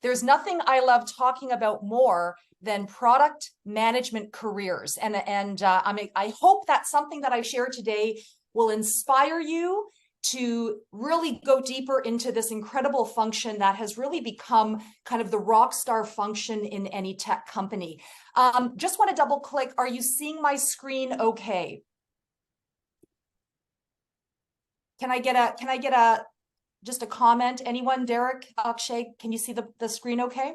There's nothing I love talking about more than product management careers. I hope that something that I share today will inspire you to really go deeper into this incredible function that has really become kind of the rock star function in any tech company. Just want to double click. Are you seeing my screen okay? Can I get just a comment? Anyone? Derek, Akshay, can you see the screen okay?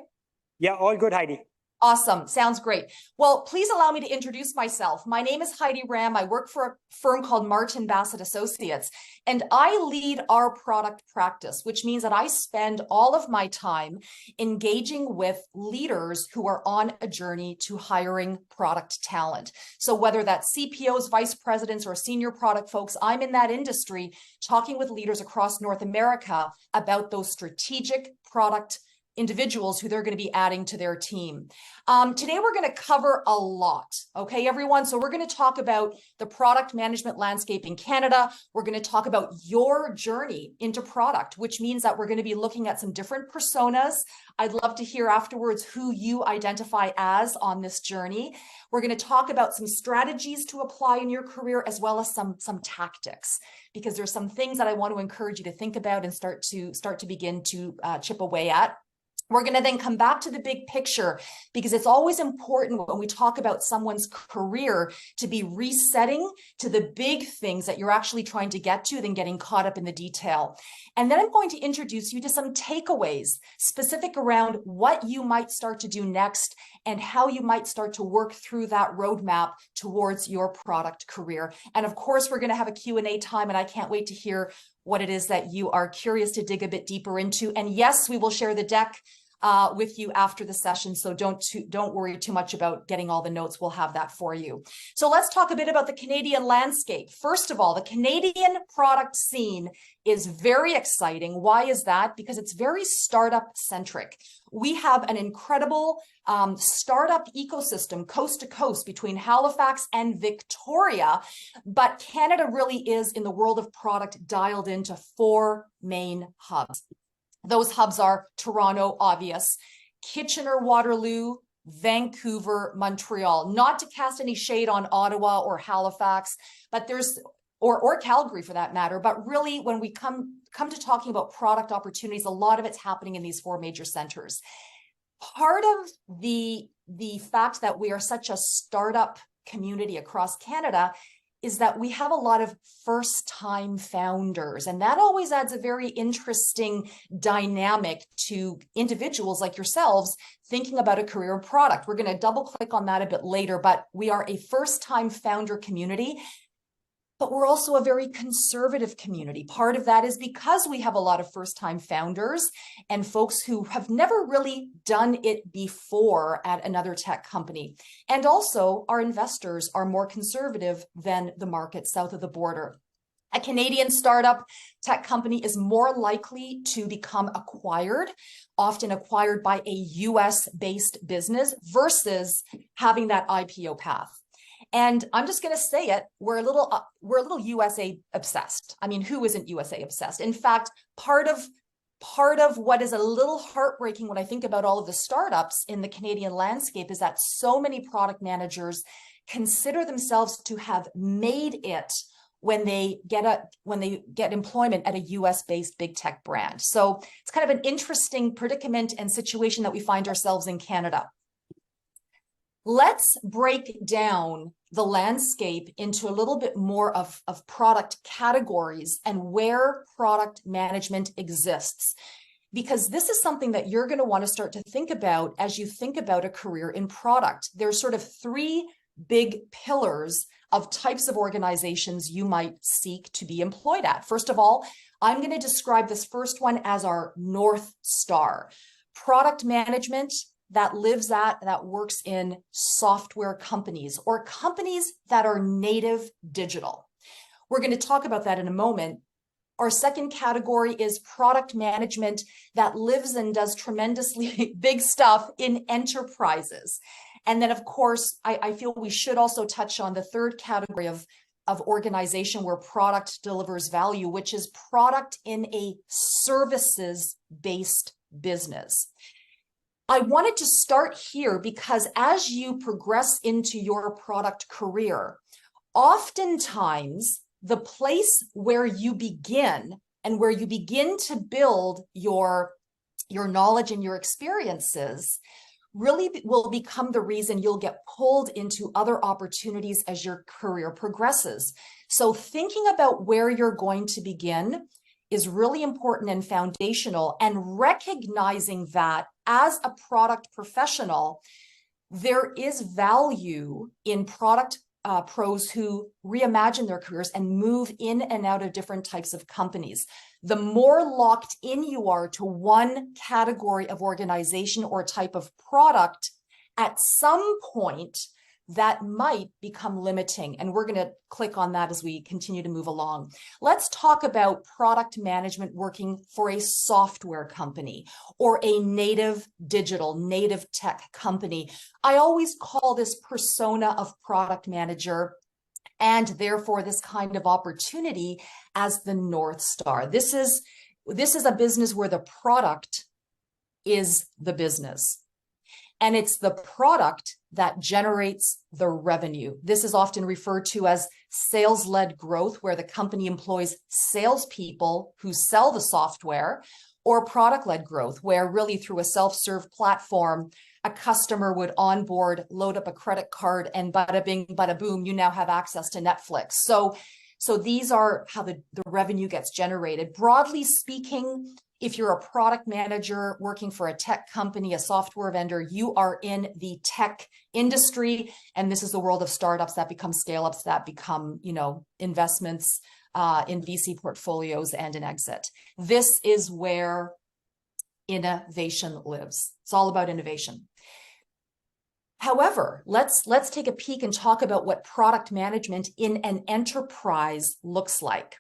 Yeah, all good, Heidi. Awesome. Sounds great. Well, please allow me to introduce myself. My name is Heidi Ram. I work for a firm called Martin Bassett Associates, and I lead our product practice, which means that I spend all of my time engaging with leaders who are on a journey to hiring product talent. So whether that's CPOs, vice presidents, or senior product folks, I'm in that industry talking with leaders across North America about those strategic product individuals who they're going to be adding to their team. Today, we're going to cover a lot. Okay, everyone. So we're going to talk about the product management landscape in Canada. We're going to talk about your journey into product, which means that we're going to be looking at some different personas. I'd love to hear afterwards who you identify as on this journey. We're going to talk about some strategies to apply in your career, as well as some tactics, because there's some things that I want to encourage you to think about and start to begin to chip away at. We're going to then come back to the big picture, because it's always important when we talk about someone's career to be resetting to the big things that you're actually trying to get to than getting caught up in the detail. And then I'm going to introduce you to some takeaways specific around what you might start to do next and how you might start to work through that roadmap towards your product career. And of course, we're going to have a Q&A time, and I can't wait to hear what it is that you are curious to dig a bit deeper into. And yes, we will share the deck with you after the session. So don't worry too much about getting all the notes. We'll have that for you. So let's talk a bit about the Canadian landscape. First of all, the Canadian product scene is very exciting. Why is that? Because it's very startup centric. We have an incredible startup ecosystem coast to coast between Halifax and Victoria, but Canada really is, in the world of product, dialed into 4 main hubs. Those hubs are Toronto, obvious, Kitchener-Waterloo, Vancouver, Montreal. Not to cast any shade on Ottawa or Halifax, but or Calgary for that matter. But really, when we come to talking about product opportunities, a lot of it's happening in these 4 major centers. Part of the fact that we are such a startup community across Canada is that we have a lot of first-time founders, and that always adds a very interesting dynamic to individuals like yourselves thinking about a career in product. We're going to double click on that a bit later, but we are a first-time founder community. But we're also a very conservative community. Part of that is because we have a lot of first-time founders and folks who have never really done it before at another tech company. And also, our investors are more conservative than the market south of the border. A Canadian startup tech company is more likely to become acquired, often acquired by a US-based business, versus having that IPO path. And I'm just going to say it, we're a little USA obsessed. I mean, who isn't USA obsessed? In fact, part of what is a little heartbreaking when I think about all of the startups in the Canadian landscape is that so many product managers consider themselves to have made it when they get employment at a US-based big tech brand. So it's kind of an interesting predicament and situation that we find ourselves in Canada. Let's break down the landscape into a little bit more of product categories and where product management exists, because this is something that you're going to want to start to think about as you think about a career in product. There's sort of 3 big pillars of types of organizations you might seek to be employed at. First of all, I'm going to describe this first one as our North Star. Product management that works in software companies or companies that are native digital. We're going to talk about that in a moment. Our second category is product management that lives and does tremendously big stuff in enterprises. And then, of course, I feel we should also touch on the third category of organization where product delivers value, which is product in a services-based business. I wanted to start here because as you progress into your product career, oftentimes the place where you begin and where you begin to build your knowledge and your experiences really will become the reason you'll get pulled into other opportunities as your career progresses. So thinking about where you're going to begin is really important and foundational, and recognizing that as a product professional, there is value in product pros who reimagine their careers and move in and out of different types of companies. The more locked in you are to one category of organization or type of product, at some point that might become limiting. And we're going to click on that as we continue to move along. Let's talk about product management working for a software company or a native tech company. I always call this persona of product manager, and therefore this kind of opportunity, as the North Star. This is a business where the product is the business. And it's the product that generates the revenue. This is often referred to as sales-led growth, where the company employs salespeople who sell the software, or product-led growth, where really through a self-serve platform, a customer would onboard, load up a credit card, and bada bing, bada boom, you now have access to Netflix. So these are how the revenue gets generated. Broadly speaking, if you're a product manager working for a tech company, a software vendor, you are in the tech industry. And this is the world of startups that become scale-ups, that become, investments in VC portfolios and an exit. This is where innovation lives. It's all about innovation. However, let's take a peek and talk about what product management in an enterprise looks like.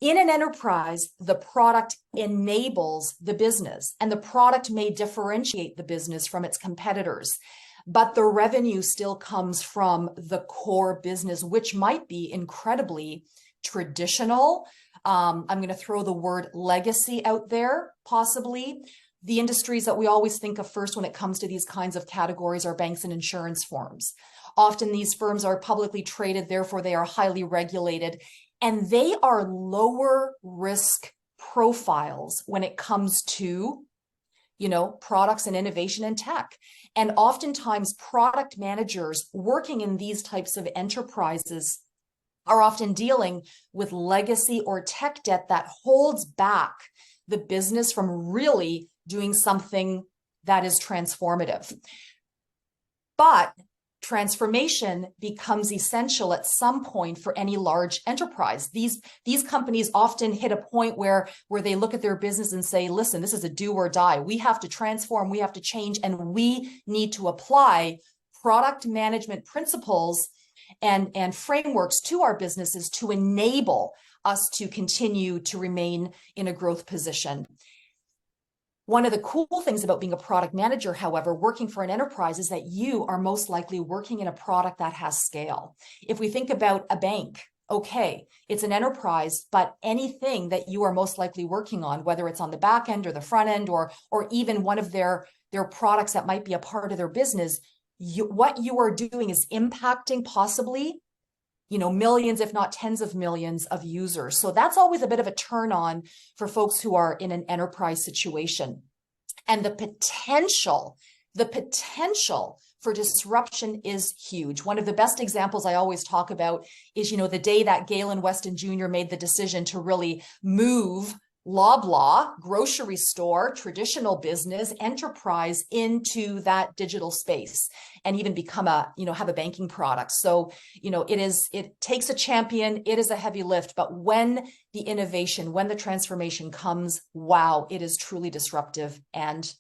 In an enterprise, the product enables the business, and the product may differentiate the business from its competitors, but the revenue still comes from the core business, which might be incredibly traditional. I'm going to throw the word legacy out there, possibly. The industries that we always think of first when it comes to these kinds of categories are banks and insurance firms. Often these firms are publicly traded, therefore they are highly regulated, and they are lower risk profiles when it comes to, products and innovation and tech. And oftentimes product managers working in these types of enterprises are often dealing with legacy or tech debt that holds back the business from really doing something that is transformative. But transformation becomes essential at some point for any large enterprise. These companies often hit a point where they look at their business and say, listen, this is a do or die. We have to transform, we have to change, and we need to apply product management principles and frameworks to our businesses to enable us to continue to remain in a growth position. One of the cool things about being a product manager, however, working for an enterprise, is that you are most likely working in a product that has scale. If we think about a bank, okay, it's an enterprise, but anything that you are most likely working on, whether it's on the back end or the front end, or even one of their products that might be a part of their business, what you are doing is impacting possibly millions, if not tens of millions of users. So that's always a bit of a turn on for folks who are in an enterprise situation. And the potential for disruption is huge. One of the best examples I always talk about is, the day that Galen Weston Jr. made the decision to really move Loblaw, grocery store, traditional business, enterprise into that digital space, and even become have a banking product. So, it takes a champion, it is a heavy lift, but when the innovation, when the transformation comes, wow, it is truly disruptive and,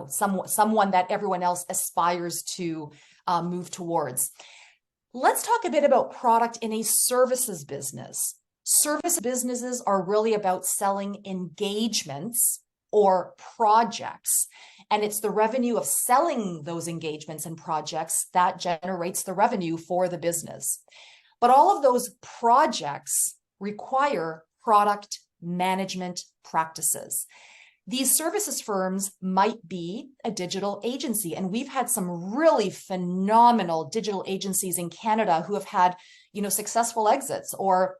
someone that everyone else aspires to move towards. Let's talk a bit about product in a services business. Service businesses are really about selling engagements or projects. And it's the revenue of selling those engagements and projects that generates the revenue for the business. But all of those projects require product management practices. These services firms might be a digital agency. And we've had some really phenomenal digital agencies in Canada who have had, successful exits or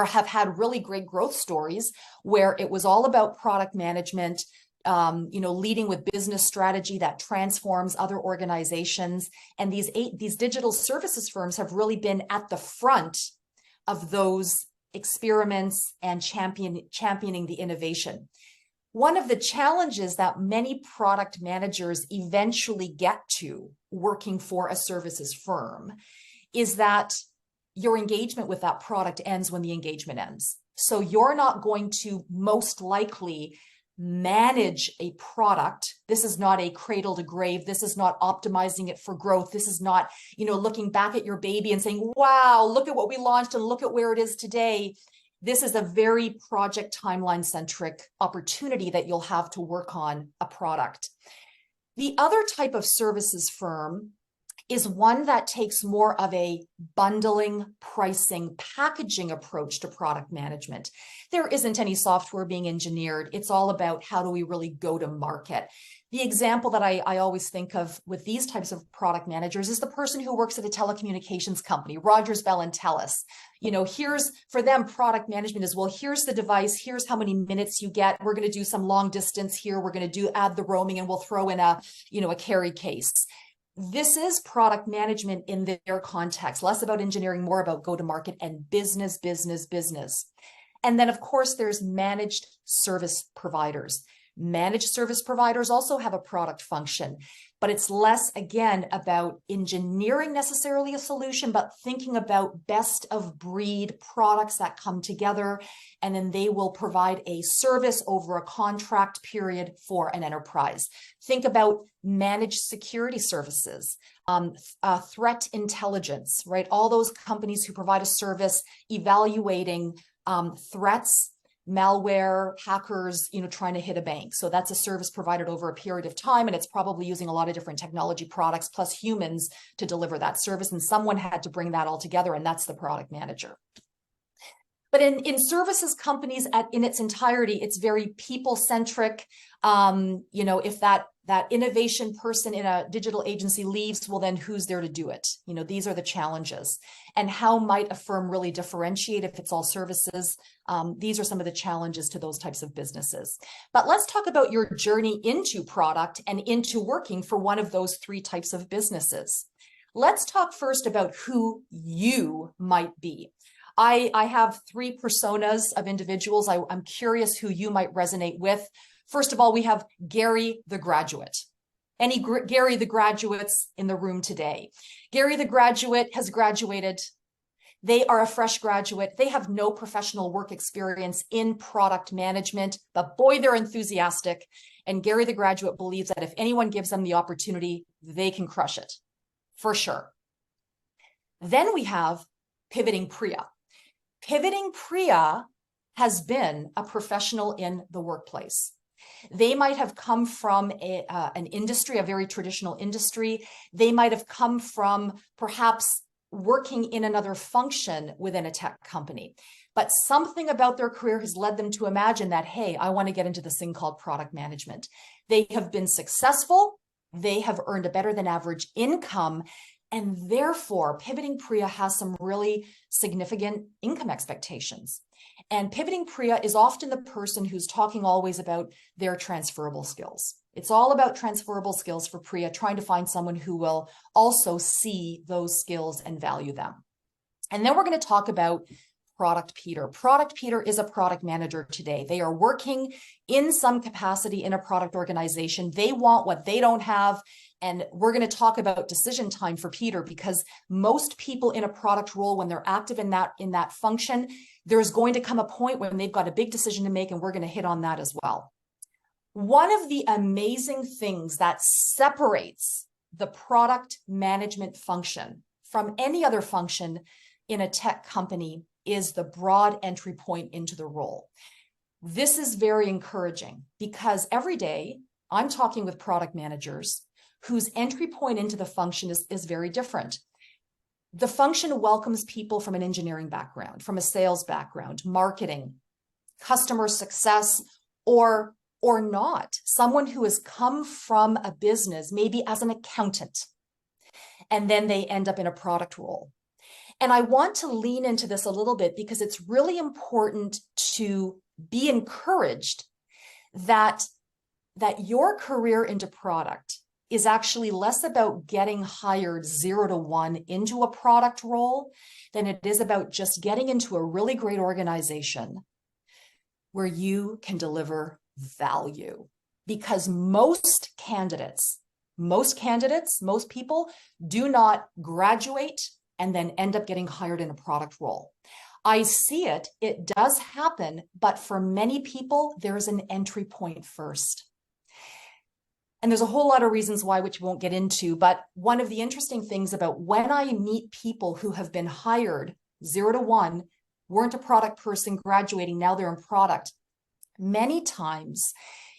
have had really great growth stories where it was all about product management, leading with business strategy that transforms other organizations. And these digital services firms have really been at the front of those experiments and championing the innovation. One of the challenges that many product managers eventually get to working for a services firm is that your engagement with that product ends when the engagement ends. So you're not going to most likely manage a product. This is not a cradle to grave. This is not optimizing it for growth. This is not, looking back at your baby and saying, wow, look at what we launched and look at where it is today. This is a very project timeline centric opportunity that you'll have to work on a product. The other type of services firm is one that takes more of a bundling, pricing, packaging approach to product management. There isn't any software being engineered. It's all about how do we really go to market. The example that I always think of with these types of product managers is the person who works at a telecommunications company, Rogers, Bell, and Telus. Here's, for them, product management is, well, here's the device, here's how many minutes you get. We're going to do some long distance here. We're going to add the roaming, and we'll throw in a carry case. This is product management in their context, less about engineering, more about go-to-market and business. And then, of course, there's managed service providers. Managed service providers also have a product function, but it's less, again, about engineering necessarily a solution, but thinking about best of breed products that come together, and then they will provide a service over a contract period for an enterprise. Think about managed security services, threat intelligence, right? All those companies who provide a service evaluating threats, malware, hackers, trying to hit a bank. So that's a service provided over a period of time, and it's probably using a lot of different technology products plus humans to deliver that service. And someone had to bring that all together, and that's the product manager. But in services companies in its entirety, it's very people-centric. If that innovation person in a digital agency leaves, well, then who's there to do it? These are the challenges. And how might a firm really differentiate if it's all services? These are some of the challenges to those types of businesses. But let's talk about your journey into product and into working for one of those three types of businesses. Let's talk first about who you might be. I have three personas of individuals. I'm curious who you might resonate with. First of all, we have Gary the graduate. Any Gary the graduates in the room today? Gary the graduate has graduated. They are a fresh graduate. They have no professional work experience in product management, but boy, they're enthusiastic. And Gary the graduate believes that if anyone gives them the opportunity, they can crush it, for sure. Then we have Pivoting Priya. Pivoting Priya has been a professional in the workplace. They might have come from an industry, a very traditional industry. They might have come from perhaps working in another function within a tech company. But something about their career has led them to imagine that, hey, I want to get into this thing called product management. They have been successful. They have earned a better than average income. And therefore, Pivoting Priya has some really significant income expectations. And Pivoting Priya is often the person who's talking always about their transferable skills. It's all about transferable skills for Priya, trying to find someone who will also see those skills and value them. And then we're going to talk about Product Peter. Product Peter is a product manager today. They are working in some capacity in a product organization. They want what they don't have. And we're going to talk about decision time for Peter, because most people in a product role, when they're active in that function, there's going to come a point when they've got a big decision to make, and we're going to hit on that as well. One of the amazing things that separates the product management function from any other function in a tech company is the broad entry point into the role. This is very encouraging because every day I'm talking with product managers whose entry point into the function is very different. The function welcomes people from an engineering background, from a sales background, marketing, customer success, or or not, someone who has come from a business, maybe as an accountant, and then they end up in a product role. And I want to lean into this a little bit because it's really important to be encouraged that your career into product is actually less about getting hired 0 to 1 into a product role than it is about just getting into a really great organization where you can deliver value. Because most people do not graduate and then end up getting hired in a product role. I see it, it does happen, but for many people, there's an entry point first. And there's a whole lot of reasons why, which we won't get into, but one of the interesting things about when I meet people who have been hired 0 to 1, weren't a product person graduating, now they're in product, many times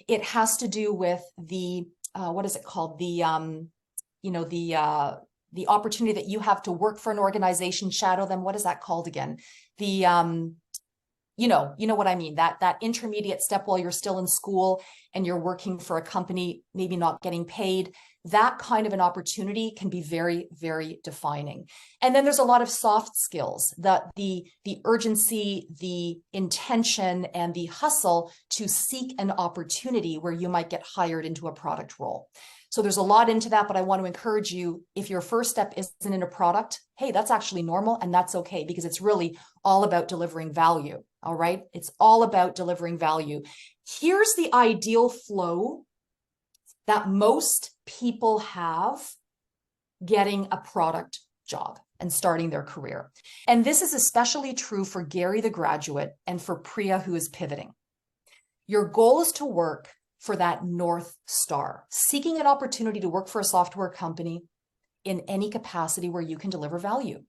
it has to do with the, what is it called? The opportunity that you have to work for an organization, shadow them. What is that called again? The, you know what I mean, that intermediate step while you're still in school and you're working for a company, maybe not getting paid. That kind of an opportunity can be very, very defining. And then there's a lot of soft skills, that the urgency, the intention, and the hustle to seek an opportunity where you might get hired into a product role. So there's a lot into that, but I want to encourage you, if your first step isn't in a product, hey, that's actually normal and that's okay, because it's really all about delivering value. All right. It's all about delivering value. Here's the ideal flow that most people have getting a product job and starting their career. And this is especially true for Gary, the graduate, and for Priya, who is pivoting. Your goal is to work for that North Star, seeking an opportunity to work for a software company in any capacity where you can deliver value.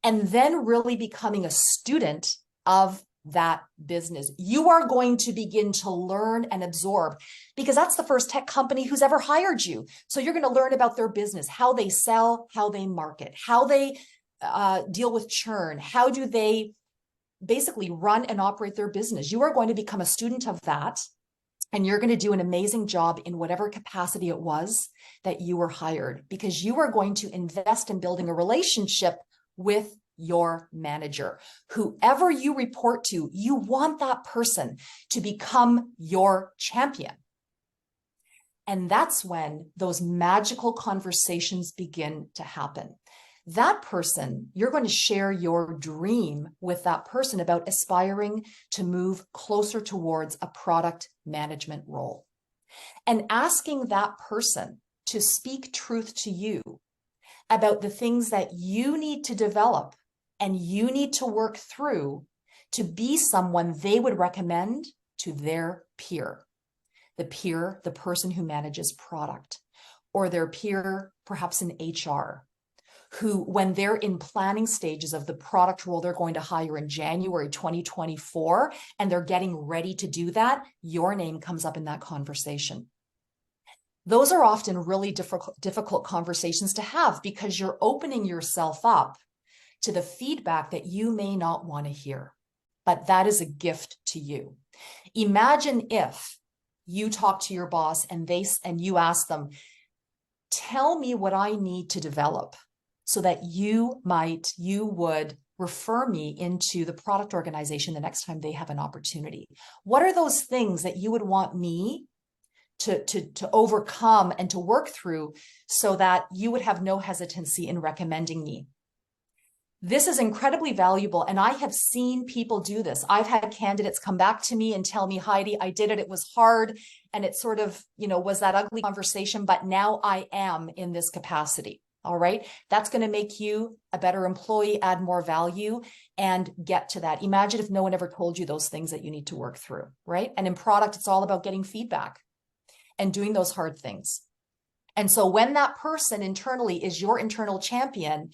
And then really becoming a student of that business. You are going to begin to learn and absorb, because that's the first tech company who's ever hired you. So you're going to learn about their business, how they sell, how they market, how they deal with churn, how do they basically run and operate their business. You are going to become a student of that, and you're going to do an amazing job in whatever capacity it was that you were hired, because you are going to invest in building a relationship with your manager. Whoever you report to, you want that person to become your champion. And that's when those magical conversations begin to happen. That person, you're going to share your dream with that person about aspiring to move closer towards a product management role. And asking that person to speak truth to you about the things that you need to develop and you need to work through to be someone they would recommend to their peer. The peer, the person who manages product, or their peer, perhaps in HR, who, when they're in planning stages of the product role they're going to hire in January 2024, and they're getting ready to do that, your name comes up in that conversation. Those are often really difficult conversations to have, because you're opening yourself up to the feedback that you may not want to hear, but that is a gift to you. Imagine if you talk to your boss and you ask them, tell me what I need to develop so that you would refer me into the product organization the next time they have an opportunity. What are those things that you would want me to overcome and to work through so that you would have no hesitancy in recommending me? This is incredibly valuable, and I have seen people do this. I've had candidates come back to me and tell me, Heidi, I did it. It was hard, and it sort of, was that ugly conversation, but now I am in this capacity. All right. That's going to make you a better employee, add more value, and get to that. Imagine if no one ever told you those things that you need to work through, right? And in product, it's all about getting feedback and doing those hard things. And so when that person internally is your internal champion,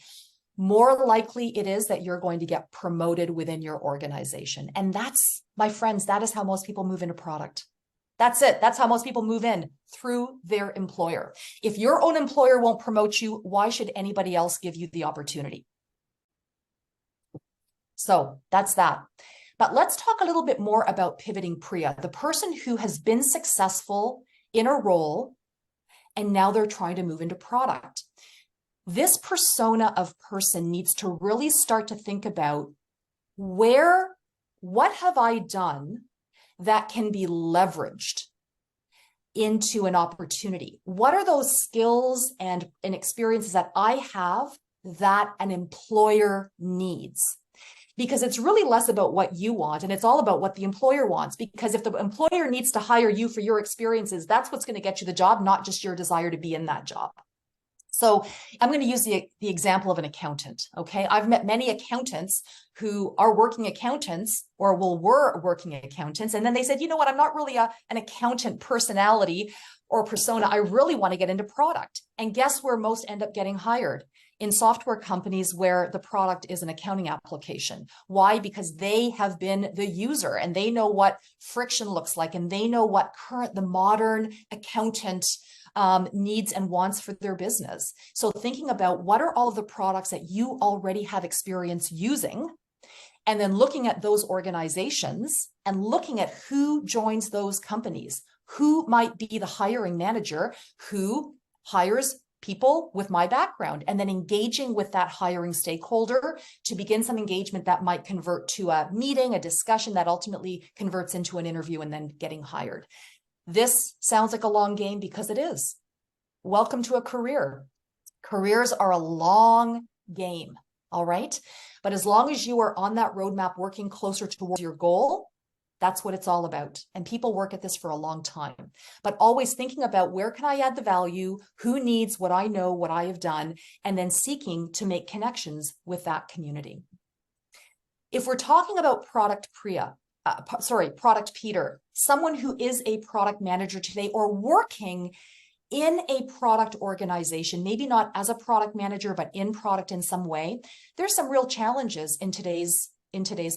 more likely it is that you're going to get promoted within your organization. And that's, my friends, that is how most people move into product. That's it. That's how most people move in, through their employer. If your own employer won't promote you, why should anybody else give you the opportunity? So that's that. But let's talk a little bit more about pivoting Priya, the person who has been successful in a role and now they're trying to move into product. This persona of person needs to really start to think about what have I done that can be leveraged into an opportunity? What are those skills and experiences that I have that an employer needs? Because it's really less about what you want and it's all about what the employer wants. Because if the employer needs to hire you for your experiences, that's what's going to get you the job, not just your desire to be in that job. So I'm going to use the example of an accountant. Okay. I've met many accountants who are working accountants or were working accountants. And then they said, you know what, I'm not really an accountant personality or persona. I really want to get into product. And guess where most end up getting hired? In software companies where the product is an accounting application. Why? Because they have been the user and they know what friction looks like and they know what the modern accountant needs and wants for their business. So thinking about what are all of the products that you already have experience using, and then looking at those organizations and looking at who joins those companies, who might be the hiring manager, who hires people with my background, and then engaging with that hiring stakeholder to begin some engagement that might convert to a meeting, a discussion that ultimately converts into an interview and then getting hired. This sounds like a long game because it is. Welcome to a career. Careers are a long game, all right? But as long as you are on that roadmap working closer towards your goal, that's what it's all about. And people work at this for a long time, but always thinking about where can I add the value, who needs what I know, what I have done, and then seeking to make connections with that community. If we're talking about product Peter, someone who is a product manager today or working in a product organization, maybe not as a product manager, but in product in some way, there's some real challenges in today's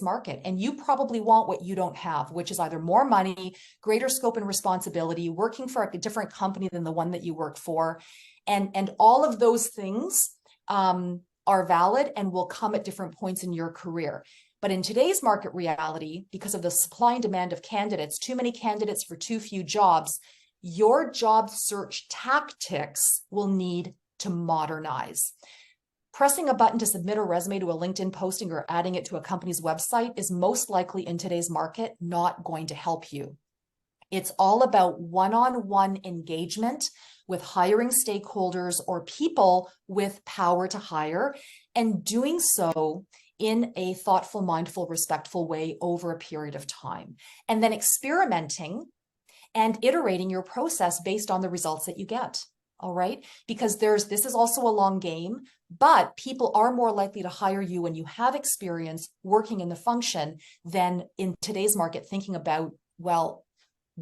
market. And you probably want what you don't have, which is either more money, greater scope and responsibility, working for a different company than the one that you work for. And all of those things are valid and will come at different points in your career. But in today's market reality, because of the supply and demand of candidates, too many candidates for too few jobs, your job search tactics will need to modernize. Pressing a button to submit a resume to a LinkedIn posting or adding it to a company's website is most likely in today's market not going to help you. It's all about one-on-one engagement with hiring stakeholders or people with power to hire, and doing so in a thoughtful, mindful, respectful way over a period of time. And then experimenting and iterating your process based on the results that you get. All right. Because this is also a long game, but people are more likely to hire you when you have experience working in the function than in today's market thinking about, well,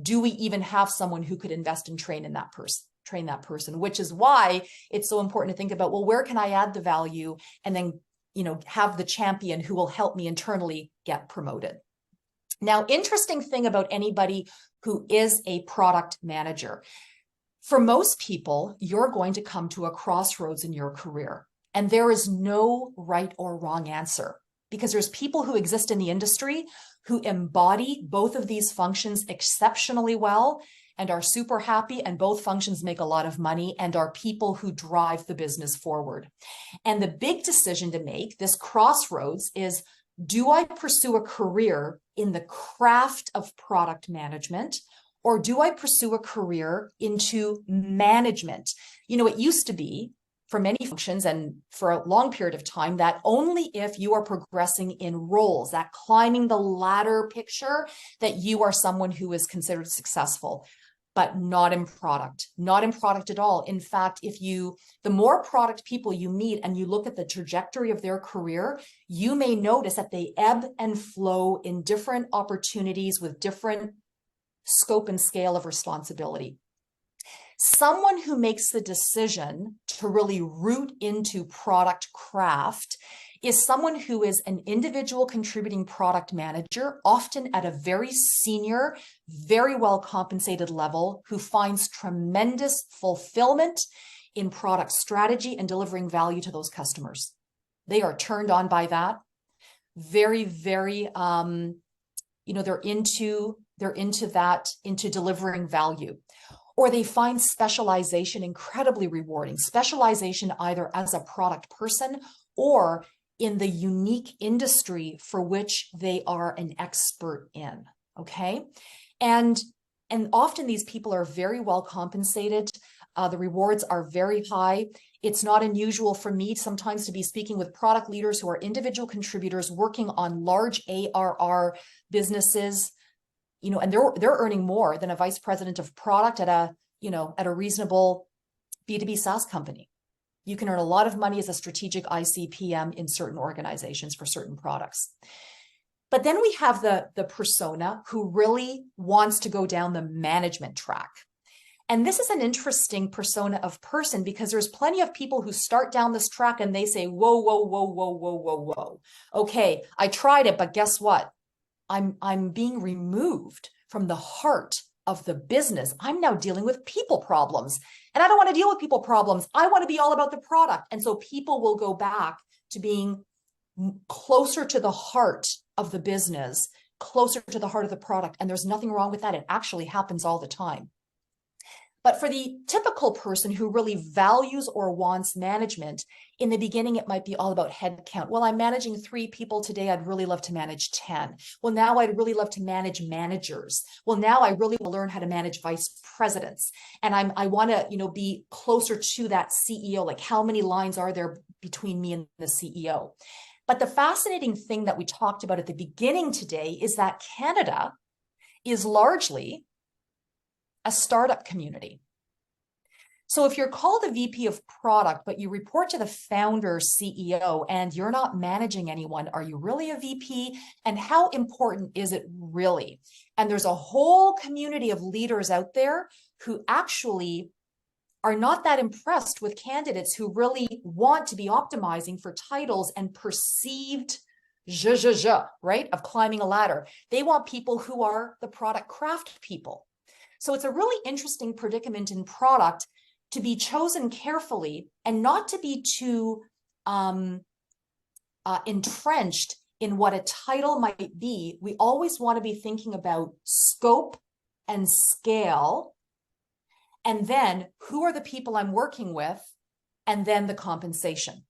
do we even have someone who could invest and train that person, which is why it's so important to think about, well, where can I add the value? And then, have the champion who will help me internally get promoted. Now, interesting thing about anybody who is a product manager. For most people, you're going to come to a crossroads in your career, and there is no right or wrong answer, because there's people who exist in the industry who embody both of these functions exceptionally well and are super happy, and both functions make a lot of money and are people who drive the business forward. And the big decision to make, this crossroads, is, do I pursue a career in the craft of product management, or do I pursue a career into management? It used to be for many functions and for a long period of time that only if you are progressing in roles, that climbing the ladder picture, that you are someone who is considered successful, but not in product at all. In fact, the more product people you meet and you look at the trajectory of their career, you may notice that they ebb and flow in different opportunities with different scope and scale of responsibility. Someone who makes the decision to really root into product craft is someone who is an individual contributing product manager, often at a very senior, very well compensated level, who finds tremendous fulfillment in product strategy and delivering value to those customers. They are turned on by that. Very, very into delivering value. Or they find specialization incredibly rewarding. Specialization either as a product person or in the unique industry for which they are an expert in, okay? And often these people are very well compensated. The rewards are very high. It's not unusual for me sometimes to be speaking with product leaders who are individual contributors working on large ARR businesses, and they're earning more than a vice president of product at a reasonable B2B SaaS company. You can earn a lot of money as a strategic ICPM in certain organizations for certain products. But then we have the persona who really wants to go down the management track. And this is an interesting persona of person because there's plenty of people who start down this track and they say, whoa, whoa, whoa, whoa, whoa, whoa, whoa. Okay, I tried it, but guess what? I'm being removed from the heart of the business. I'm now dealing with people problems. And I don't want to deal with people problems. I want to be all about the product. And so people will go back to being closer to the heart of the business, closer to the heart of the product. And there's nothing wrong with that. It actually happens all the time. But for the typical person who really values or wants management, in the beginning, it might be all about headcount. Well, I'm managing 3 people today. I'd really love to manage 10. Well, now I'd really love to manage managers. Well, now I really want to learn how to manage vice presidents. And I want to, be closer to that CEO. Like, how many lines are there between me and the CEO? But the fascinating thing that we talked about at the beginning today is that Canada is largely a startup community. So if you're called a VP of product, but you report to the founder CEO and you're not managing anyone, are you really a VP? And how important is it really? And there's a whole community of leaders out there who actually are not that impressed with candidates who really want to be optimizing for titles and perceived right, of climbing a ladder. They want people who are the product craft people. So it's a really interesting predicament in product to be chosen carefully and not to be too entrenched in what a title might be. We always want to be thinking about scope and scale, and then who are the people I'm working with, and then the compensation.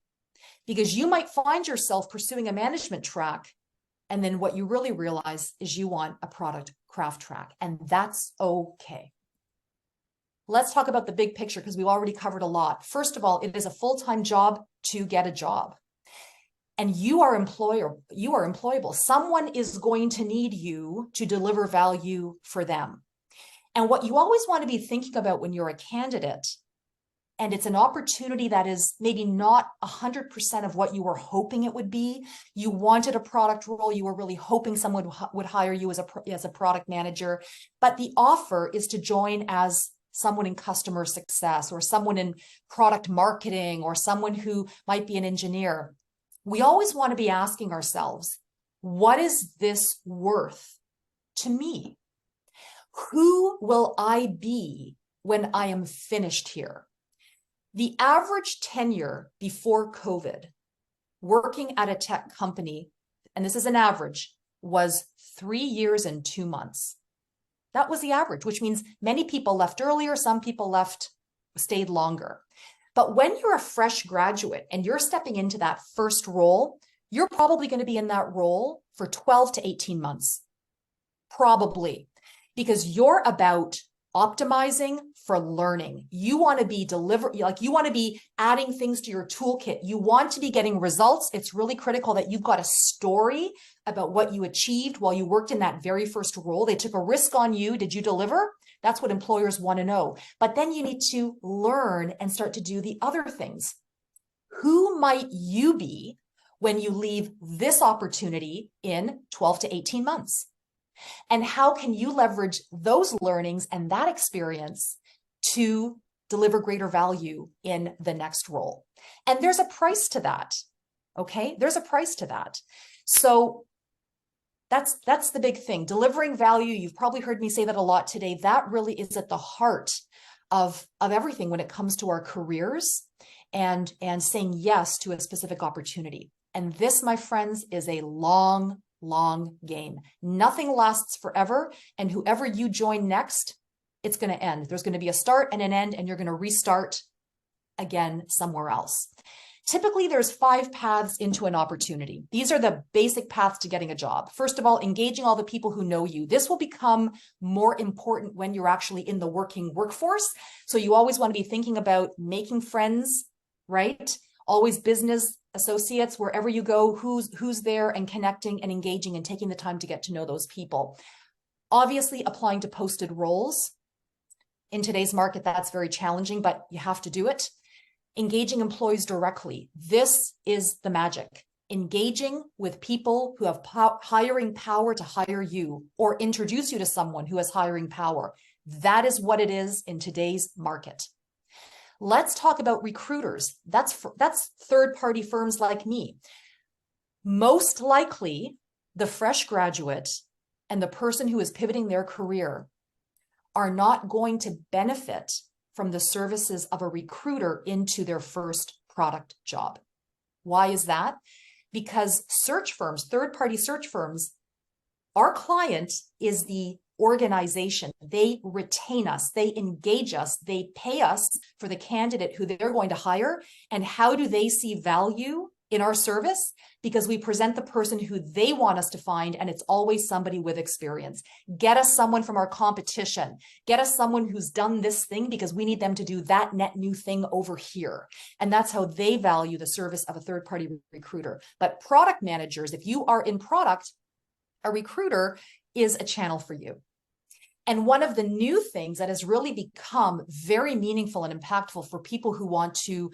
Because you might find yourself pursuing a management track, and then what you really realize is you want a product craft track, and that's okay. Let's talk about the big picture because we've already covered a lot. First of all, it is a full-time job to get a job. And you are employable. Someone is going to need you to deliver value for them. And what you always want to be thinking about when you're a candidate, and it's an opportunity that is maybe not 100% of what you were hoping it would be. You wanted a product role. You were really hoping someone would hire you as a product manager. But the offer is to join as someone in customer success or someone in product marketing or someone who might be an engineer. We always want to be asking ourselves, what is this worth to me? Who will I be when I am finished here? The average tenure before COVID working at a tech company, and this is an average, was 3 years and 2 months. That was the average, which means many people left earlier, some people stayed longer. But when you're a fresh graduate and you're stepping into that first role, you're probably going to be in that role for 12 to 18 months. Probably. Because you're about optimizing for learning. You want to be you want to be adding things to your toolkit. You want to be getting results. It's really critical that you've got a story about what you achieved while you worked in that very first role. They took a risk on you. Did you deliver? That's what employers want to know. But then you need to learn and start to do the other things. Who might you be when you leave this opportunity in 12 to 18 months? And how can you leverage those learnings and that experience to deliver greater value in the next role? And there's a price to that. Okay, there's a price to that. So that's the big thing. Delivering value. You've probably heard me say that a lot today. That really is at the heart of everything when it comes to our careers and saying yes to a specific opportunity. And this, my friends, is a long long game. Nothing lasts forever, and whoever you join next, it's going to end. There's going to be a start and an end, and you're going to restart again somewhere else. Typically, there's 5 paths into an opportunity. These are the basic paths to getting a job. First of all, engaging all the people who know you. This will become more important when you're actually in the working workforce. So you always want to be thinking about making friends, right? Always business associates, wherever you go, who's there, and connecting and engaging and taking the time to get to know those people. Obviously, applying to posted roles. In today's market, that's very challenging, but you have to do it. Engaging employees directly. This is the magic. Engaging with people who have hiring power to hire you or introduce you to someone who has hiring power. That is what it is in today's market. Let's talk about recruiters. That's third-party firms like me. Most likely, the fresh graduate and the person who is pivoting their career are not going to benefit from the services of a recruiter into their first product job. Why is that? Because search firms, third-party search firms, our client is the organization. They retain us, they engage us, they pay us for the candidate who they're going to hire. And how do they see value in our service? Because we present the person who they want us to find, and it's always somebody with experience. Get us someone from our competition. Get us someone who's done this thing, because we need them to do that net new thing over here. And that's how they value the service of a third-party recruiter. But product managers, if you are in product, a recruiter is a channel for you. And one of the new things that has really become very meaningful and impactful for people who want to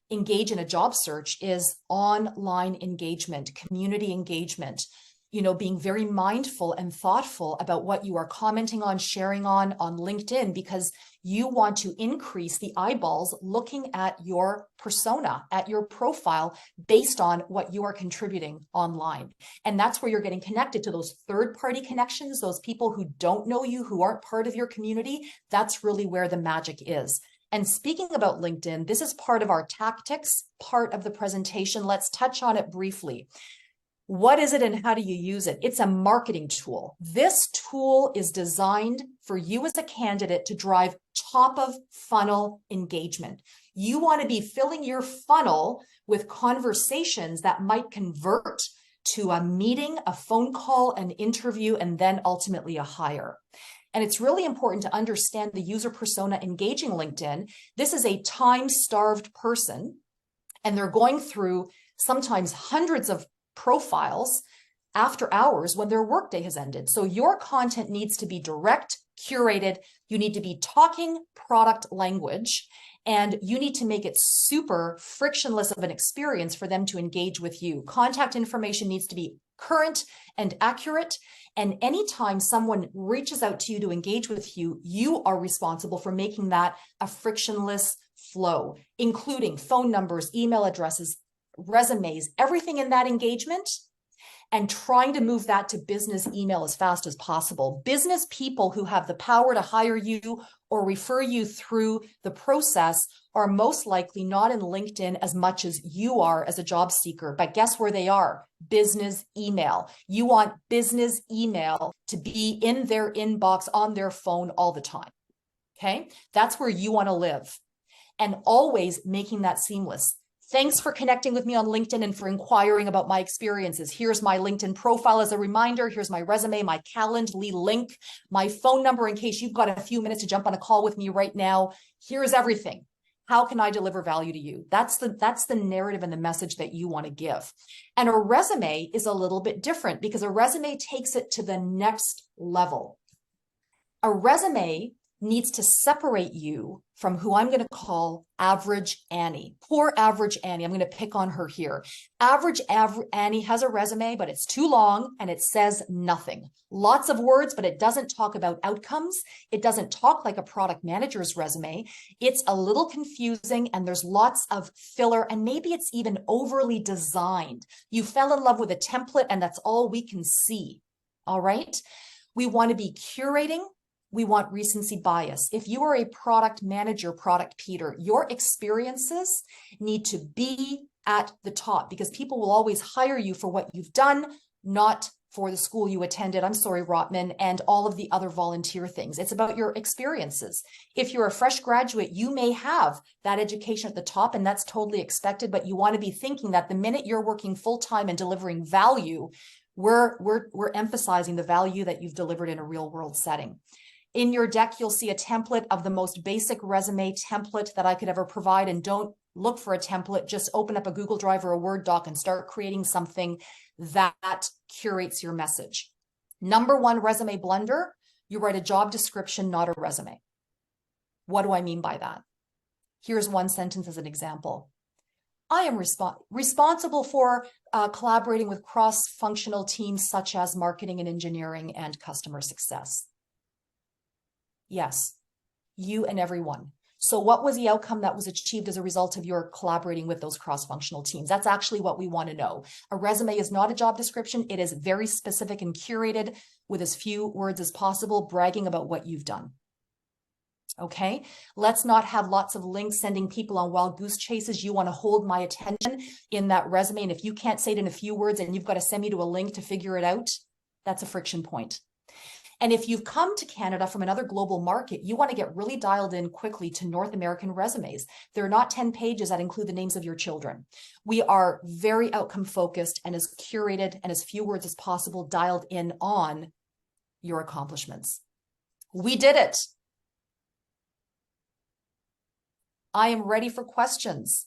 engage in a job search is online engagement, community engagement, being very mindful and thoughtful about what you are commenting on, sharing on LinkedIn, because you want to increase the eyeballs looking at your persona, at your profile, based on what you are contributing online. And that's where you're getting connected to those third-party connections, those people who don't know you, who aren't part of your community. That's really where the magic is. And speaking about LinkedIn, this is part of our tactics, part of the presentation. Let's touch on it briefly. What is it and how do you use it? It's a marketing tool. This tool is designed for you as a candidate to drive top of funnel engagement. You want to be filling your funnel with conversations that might convert to a meeting, a phone call, an interview, and then ultimately a hire. And it's really important to understand the user persona engaging LinkedIn. This is a time-starved person, and they're going through sometimes hundreds of profiles after hours when their workday has ended. So your content needs to be direct, curated. You need to be talking product language, and you need to make it super frictionless of an experience for them to engage with you. Contact information needs to be current and accurate. And anytime someone reaches out to you to engage with you, you are responsible for making that a frictionless flow, including phone numbers, email addresses, resumes, everything in that engagement, and trying to move that to business email as fast as possible. Business people who have the power to hire you or refer you through the process are most likely not in LinkedIn as much as you are as a job seeker. But guess where they are? Business email. You want business email to be in their inbox on their phone all the time. Okay? That's where you want to live. And always making that seamless. Thanks for connecting with me on LinkedIn and for inquiring about my experiences. Here's my LinkedIn profile as a reminder. Here's my resume, my Calendly link, my phone number in case you've got a few minutes to jump on a call with me right now. Here's everything. How can I deliver value to you? That's the narrative and the message that you want to give. And a resume is a little bit different because a resume takes it to the next level. A resume needs to separate you from who I'm going to call Average Annie. Poor Average Annie. I'm going to pick on her here. Average Annie has a resume, but it's too long and it says nothing. Lots of words, but it doesn't talk about outcomes. It doesn't talk like a product manager's resume. It's a little confusing and there's lots of filler, and maybe it's even overly designed. You fell in love with a template and that's all we can see. All right. We want to be curating. We want recency bias. If you are a product manager, product Peter, your experiences need to be at the top because people will always hire you for what you've done, not for the school you attended, I'm sorry, Rotman, and all of the other volunteer things. It's about your experiences. If you're a fresh graduate, you may have that education at the top, and that's totally expected, but you want to be thinking that the minute you're working full-time and delivering value, we're emphasizing the value that you've delivered in a real world setting. In your deck, you'll see a template of the most basic resume template that I could ever provide. And don't look for a template, just open up a Google Drive or a Word doc and start creating something that curates your message. Number one resume blunder, you write a job description, not a resume. What do I mean by that? Here's one sentence as an example. I am responsible for collaborating with cross-functional teams such as marketing and engineering and customer success. Yes, you and everyone. So what was the outcome that was achieved as a result of your collaborating with those cross-functional teams? That's actually what we want to know. A resume is not a job description. It is very specific and curated with as few words as possible, bragging about what you've done. Okay, let's not have lots of links sending people on wild goose chases. You want to hold my attention in that resume. And if you can't say it in a few words and you've got to send me to a link to figure it out, that's a friction point. And if you've come to Canada from another global market, you want to get really dialed in quickly to North American resumes. They're not 10 pages that include the names of your children. We are very outcome focused and as curated and as few words as possible dialed in on your accomplishments. We did it. I am ready for questions.